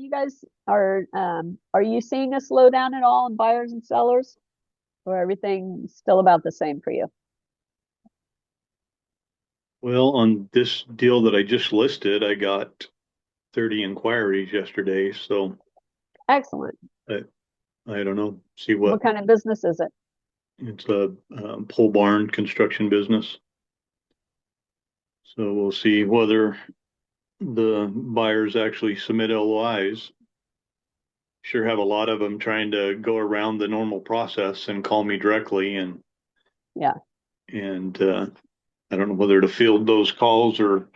you guys are you seeing a slowdown at all in buyers and sellers, or everything still about the same for you? Well, on this deal that I just listed, I got 30 inquiries yesterday. So Excellent. I, I don't know, see What what kind of business is it? it's a pole barn construction business. So we'll see whether the buyers actually submit LOIs. Sure have a lot of them trying to go around the normal process and call me directly Yeah. and I don't know whether to field those calls or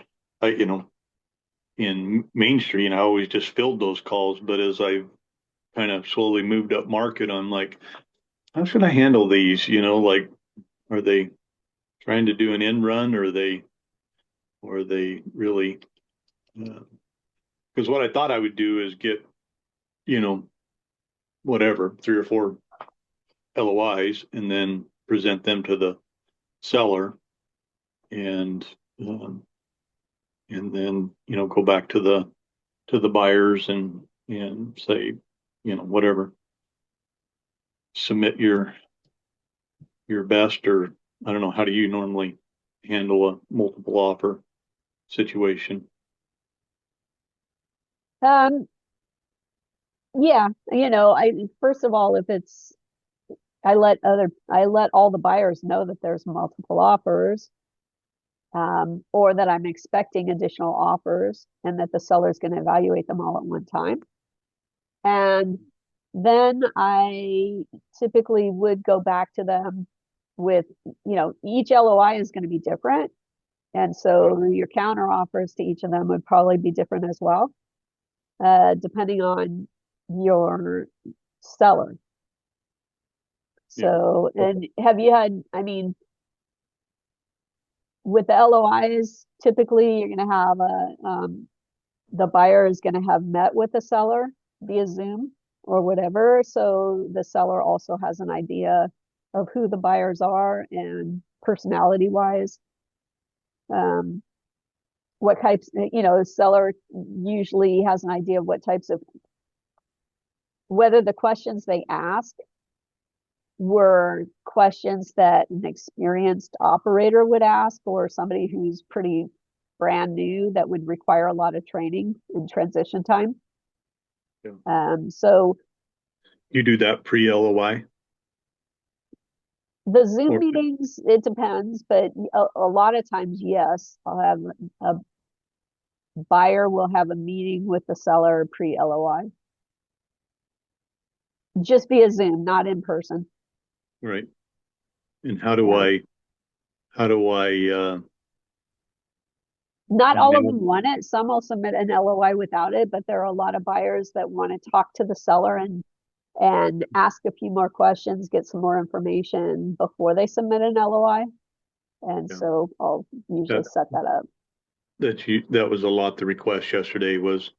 in Main Street I always just filled those calls, but as I've kind of slowly moved up market, I'm like, how should I handle these? Like, are they trying to do an end run, or are they really? Because what I thought I would do is get, you know, whatever, 3 or 4 LOIs and then present them to the seller and um, and then go back to the buyers and say, whatever, submit your best, or I don't know, how do you normally handle a multiple offer situation? Um, yeah, I first of all, if it's I let all the buyers know that there's multiple offers, or that I'm expecting additional offers and that the seller is going to evaluate them all at one time. And then I typically would go back to them with, each LOI is going to be different. And so your counter offers to each of them would probably be different as well, depending on your seller. Yeah. So, Okay. and have you had, I mean, with the LOIs, typically you're going to have the buyer is going to have met with the seller via Zoom or whatever. So the seller also has an idea of who the buyers are and personality wise. Um, what types, the seller usually has an idea of what types of, whether the questions they ask were questions that an experienced operator would ask, or somebody who's pretty brand new that would require a lot of training and transition time. Yeah. So You do that pre-LOI, the Zoom or meetings, it depends, but a lot of times, yes, I'll have a buyer will have a meeting with the seller pre-LOI, just via Zoom, not in person. right? And how do Yeah. I how do I Not all of nail? them want it. Some will submit an LOI without it, but there are a lot of buyers that want to talk to the seller and ask a few more questions, get some more information before they submit an LOI. And Yeah, so I'll usually that set that up. that was a lot. The request yesterday was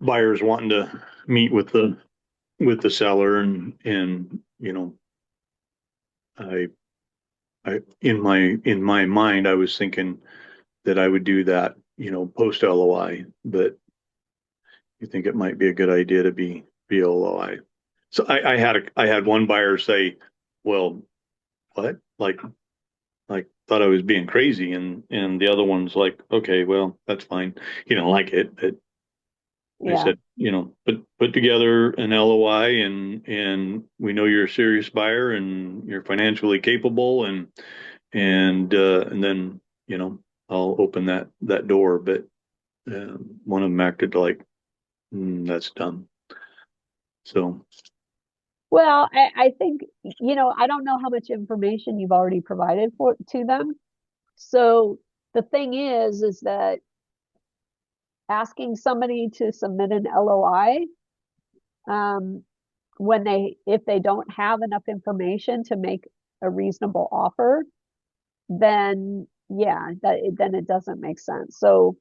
buyers wanting to meet with the seller, and I in my mind I was thinking that I would do that, post LOI, but you think it might be a good idea to be LOI. So I had one buyer say, well, what? Like thought I was being crazy, and the other one's like, okay, well, that's fine. He didn't like it, but I Yeah. said, put together an LOI, and we know you're a serious buyer and you're financially capable, and then I'll open that door. But one of them acted like, that's dumb. So Well, I think, I don't know how much information you've already provided to them. So the thing is that asking somebody to submit an LOI, um, if they don't have enough information to make a reasonable offer, then yeah, then it doesn't make sense. So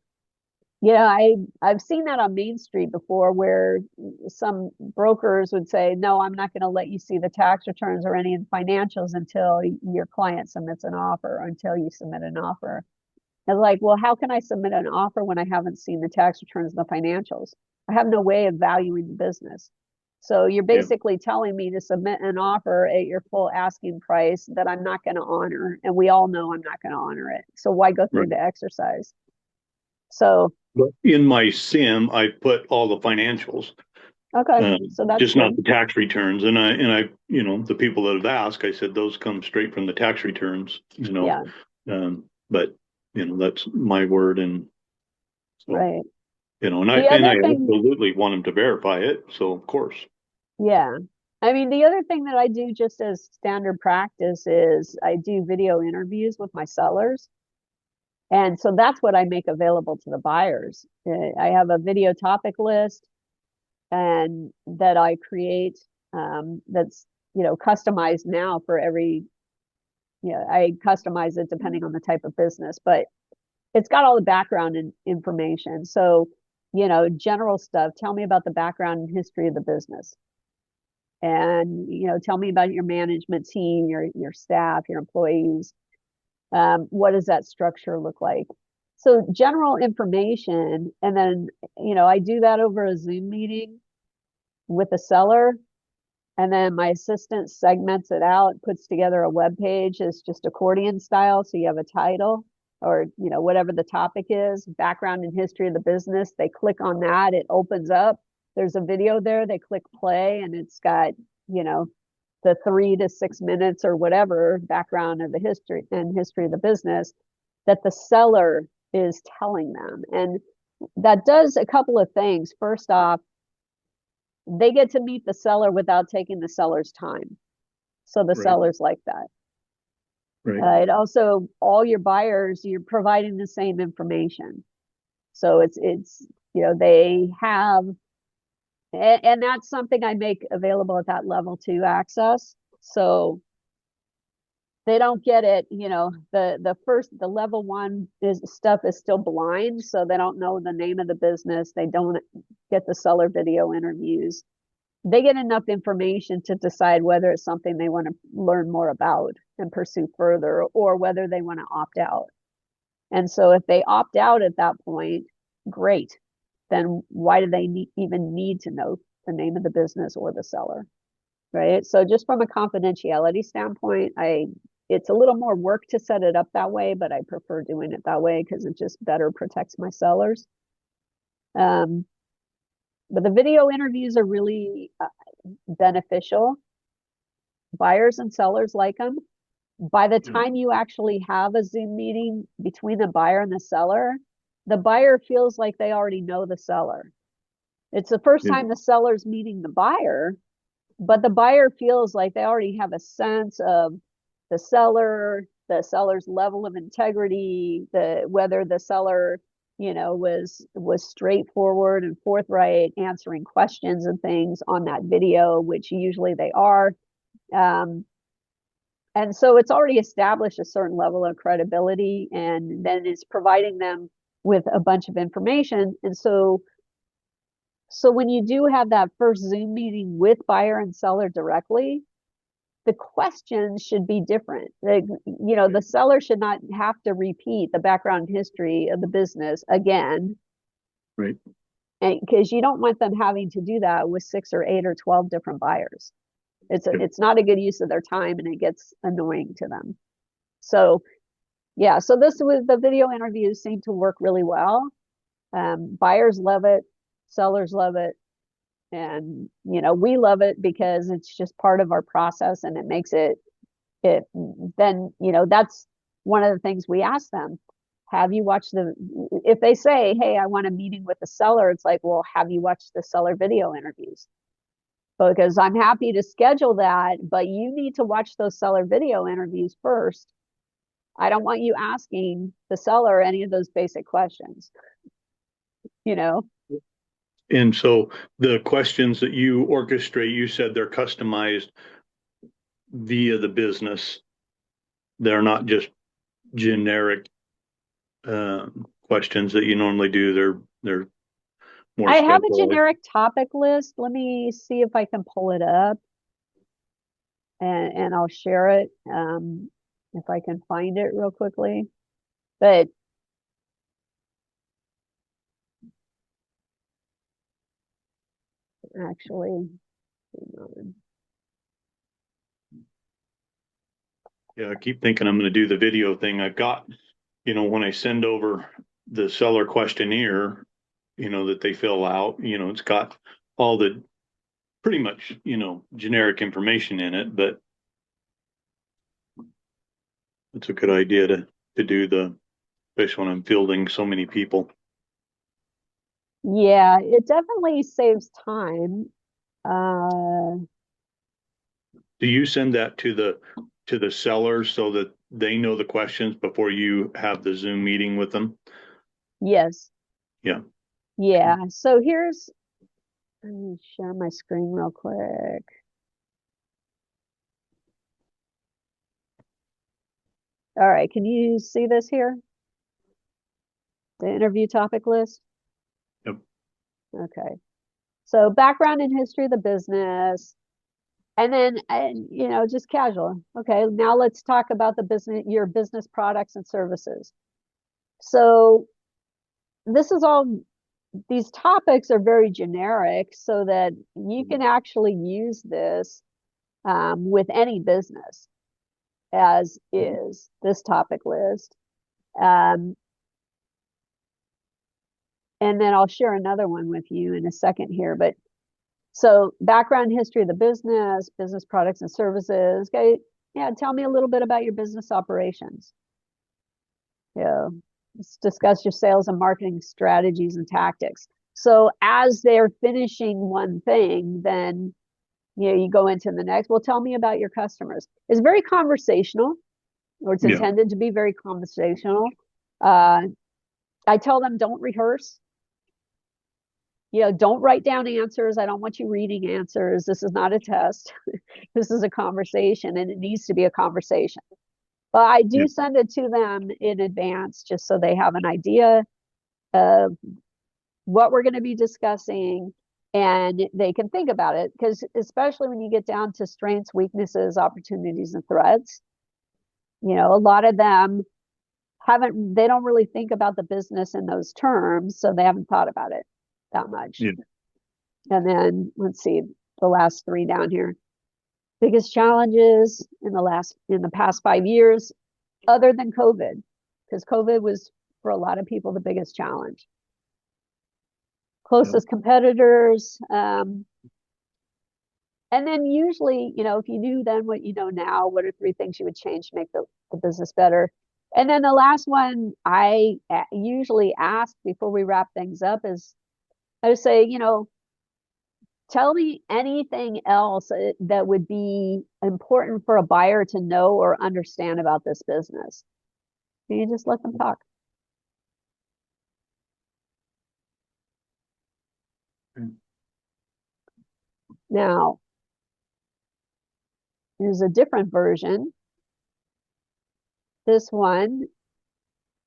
yeah, I've seen that on Main Street before, where some brokers would say, "No, I'm not going to let you see the tax returns or any of the financials until your client submits an offer, or until you submit an offer." And like, well, how can I submit an offer when I haven't seen the tax returns and the financials? I have no way of valuing the business. So you're Yeah, basically telling me to submit an offer at your full asking price that I'm not going to honor. And we all know I'm not going to honor it. So why go through right. the exercise? So, But in my sim, I put all the financials, okay. uh, So that's just not good. the tax returns. And I, the people that have asked, I said those come straight from the tax returns. Yeah. But that's my word, and so Right. and I The and other I thing, absolutely want them to verify it. So of course, yeah. I mean, the other thing that I do just as standard practice is I do video interviews with my sellers. And so that's what I make available to the buyers. I have a video topic list and that I create that's customized now for every I customize it depending on the type of business, but it's got all the background and information. So, general stuff. Tell me about the background and history of the business. And, tell me about your management team, your staff, your employees. What does that structure look like? So general information, and then I do that over a Zoom meeting with the seller, and then my assistant segments it out, puts together a web page as just accordion style. So you have a title or whatever the topic is, background and history of the business. They click on that, it opens up. There's a video there. They click play, and it's got you know the 3 to 6 minutes or whatever background of the history of the business that the seller is telling them. And that does a couple of things. First off, they get to meet the seller without taking the seller's time. So the right, sellers like that. right, It also, all your buyers, you're providing the same information. So it's they have, and that's something I make available at that level to access. So they don't get it, the level one is stuff is still blind, so they don't know the name of the business. They don't get the seller video interviews. They get enough information to decide whether it's something they want to learn more about and pursue further, or whether they want to opt out. And so if they opt out at that point, great. Then why do they even need to know the name of the business or the seller? Right. So just from a confidentiality standpoint, it's a little more work to set it up that way, but I prefer doing it that way because it just better protects my sellers. Um, but the video interviews are really beneficial. Buyers and sellers like them. By the yeah, time you actually have a Zoom meeting between the buyer and the buyer feels like they already know the seller. It's the first yeah, time the seller's meeting the buyer, but the buyer feels like they already have a sense of the seller's level of integrity, whether the seller was straightforward and forthright answering questions and things on that video, which usually they are. um, and so it's already established a certain level of credibility, and then it's providing them with a bunch of information. And so when you do have that first Zoom meeting with buyer and seller directly, the questions should be different. The seller should not have to repeat the background history of the business again, right, and because you don't want them having to do that with 6 or 8 or 12 different buyers. yeah, It's not a good use of their time, and it gets annoying to them. So yeah, so this was the video interviews seem to work really well. Buyers love it, sellers love it, and we love it because it's just part of our process, and it makes it then that's one of the things we ask them. Have you watched if they say, hey, I want a meeting with the seller, it's like, well, have you watched the seller video interviews? Because I'm happy to schedule that, but you need to watch those seller video interviews first. I don't want you asking the seller any of those basic questions, you know and so the questions that you orchestrate, you said they're customized via the business. They're not just generic questions that you normally do. They're more I have a specialized. generic topic list. Let me see if I can pull it up, and I'll share it if I can find it real quickly. But actually. Hang on. Yeah, I keep thinking I'm going to do the video thing. I've got, when I send over the seller questionnaire, that they fill out, it's got all the pretty much, generic information in it, but it's a good idea to do especially when I'm fielding so many people. Yeah, it definitely saves time. Do you send that to the sellers so that they know the questions before you have the Zoom meeting with them? Yes. Yeah. Yeah. So let me share my screen real quick. All right. Can you see this here? The interview topic list? Yep. Okay. So background and history of the business. And then, just casual. Okay. Now let's talk about your business products and services. So these topics are very generic so that you can actually use this with any business, as is this topic list. Um, and then I'll share another one with you in a second here. But so background history of the business products and services. Okay. Yeah. Tell me a little bit about your business operations. Yeah. Let's discuss your sales and marketing strategies and tactics. So as they're finishing one thing, then you go into the next. Well, tell me about your customers. It's very conversational, or it's Yeah. intended to be very conversational. I tell them don't rehearse. Don't write down answers. I don't want you reading answers. This is not a test. This is a conversation, and it needs to be a conversation. But I do Yeah. send it to them in advance just so they have an idea of what we're going to be discussing and they can think about it. Because especially when you get down to strengths, weaknesses, opportunities, and threats, a lot of them they don't really think about the business in those terms, so they haven't thought about it that much. Yeah. And then let's see the last three down here. Biggest challenges in the past 5 years, other than COVID, because COVID was for a lot of people the biggest challenge. Closest competitors, and then usually, if you knew then what you know now, what are three things you would change to make the business better? And then the last one I usually ask before we wrap things up is I would say, tell me anything else that would be important for a buyer to know or understand about this business. And you just let them talk. Now, there's a different version. This one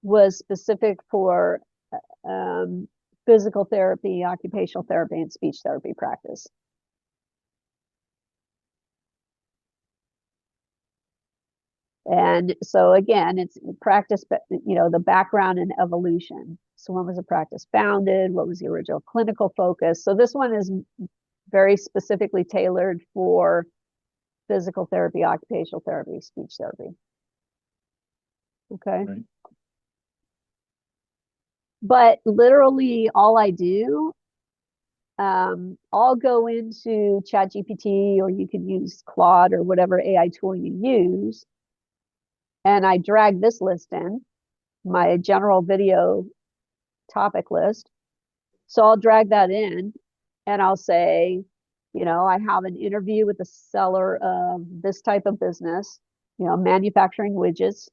was specific for um, physical therapy, occupational therapy, and speech therapy practice. And so again, it's practice, but the background and evolution. So when was the practice founded? What was the original clinical focus? So this one is very specifically tailored for physical therapy, occupational therapy, speech therapy. Okay. Right. But literally all I do, I'll go into ChatGPT, or you can use Claude or whatever AI tool you use. And I drag this list in, my general video topic list. So I'll drag that in and I'll say, I have an interview with the seller of this type of business, manufacturing widgets.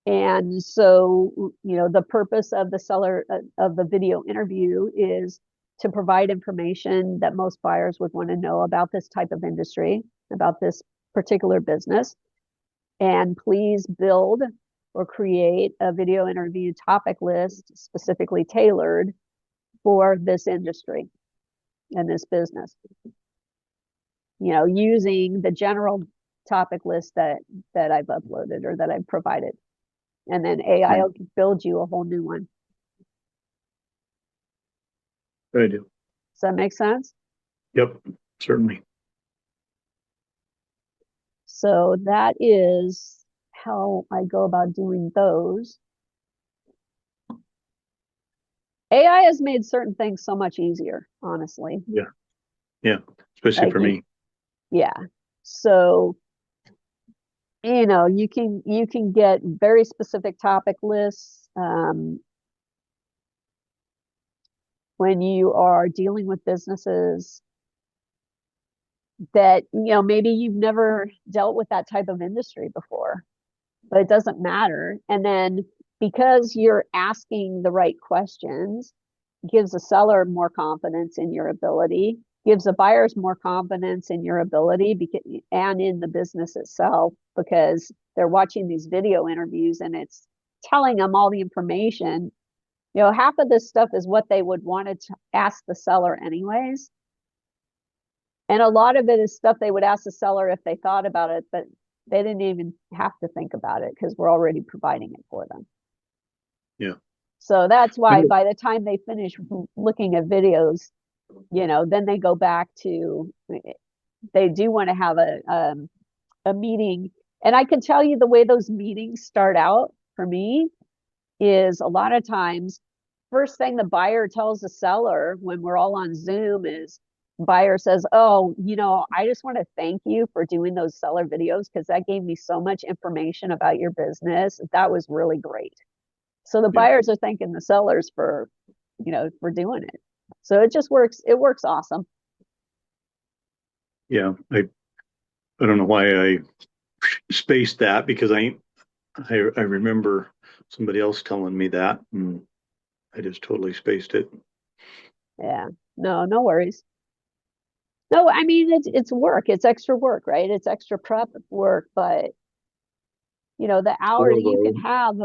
And so, the purpose of the seller of the video interview is to provide information that most buyers would want to know about this type of industry, about this particular business. And please build or create a video interview topic list specifically tailored for this industry and this business. Using the general topic list that I've uploaded or that I've provided. And then AI will build you a whole new one. I do. Does that make sense? Yep, certainly. So that is how I go about doing those. AI has made certain things so much easier, honestly. Yeah. Yeah. Especially Like, for me. yeah. So, you can get very specific topic lists when you are dealing with businesses that, maybe you've never dealt with that type of industry before, but it doesn't matter. And then because you're asking the right questions, gives a seller more confidence in your ability, gives the buyers more confidence in your ability and in the business itself, because they're watching these video interviews and it's telling them all the information. Half of this stuff is what they would want to ask the seller anyways. And a lot of it is stuff they would ask the seller if they thought about it, but they didn't even have to think about it because we're already providing it for them. Yeah. So that's why by the time they finish looking at videos, then they go back to, they do want to have a meeting. And I can tell you the way those meetings start out for me is a lot of times, first thing the buyer tells the seller when we're all on Zoom is, buyer says, oh, I just want to thank you for doing those seller videos because that gave me so much information about your business. That was really great. So the buyers are thanking the sellers for doing it. So it just works. It works awesome. Yeah. I don't know why I spaced that, because I remember somebody else telling me that, and I just totally spaced it. Yeah. No worries. No, I mean it's work. It's extra work, right? It's extra prep work, but the hours that you can have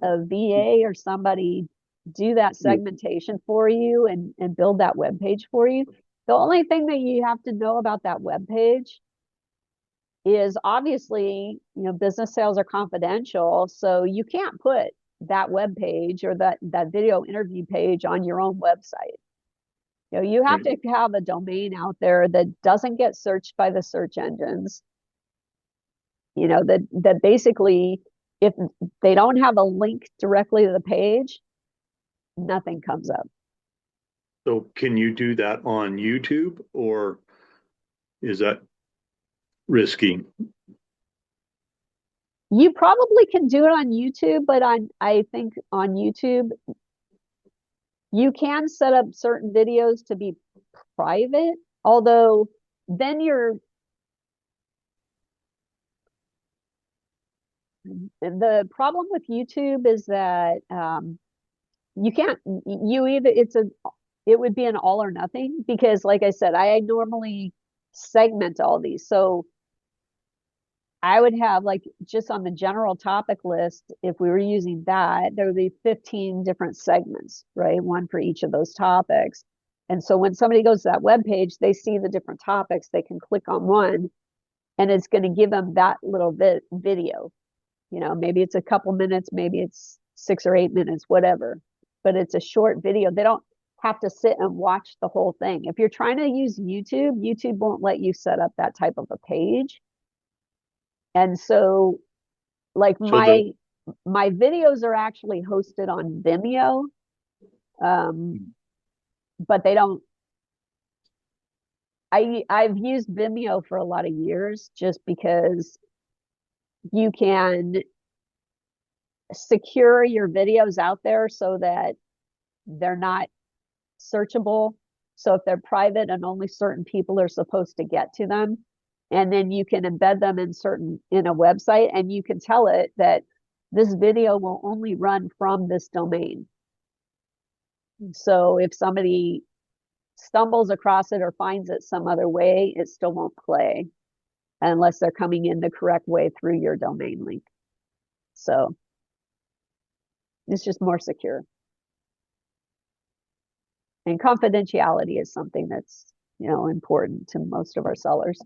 a VA or somebody do that segmentation for you and build that web page for you. The only thing that you have to know about that web page is, obviously, business sales are confidential, so you can't put that web page or that video interview page on your own website. You have to have a domain out there that doesn't get searched by the search engines. That basically, if they don't have a link directly to the page, nothing comes up. So can you do that on YouTube, or is that risky? You probably can do it on YouTube, but I think on YouTube, you can set up certain videos to be private, although then the problem with YouTube is that you can't, you either, it would be an all or nothing, because like I said, I normally segment all these. So I would have, like, just on the general topic list, if we were using that, there would be 15 different segments, right? One for each of those topics. And so when somebody goes to that web page, they see the different topics, they can click on one and it's going to give them that little video. Maybe it's a couple minutes, maybe it's 6 or 8 minutes, whatever, but it's a short video. They don't have to sit and watch the whole thing. If you're trying to use YouTube won't let you set up that type of a page. And so, like, my videos are actually hosted on Vimeo, but they don't. I've used Vimeo for a lot of years just because you can secure your videos out there so that they're not searchable. So if they're private and only certain people are supposed to get to them, and then you can embed them in a website, and you can tell it that this video will only run from this domain. So if somebody stumbles across it or finds it some other way, it still won't play unless they're coming in the correct way through your domain link. So it's just more secure. And confidentiality is something that's important to most of our sellers.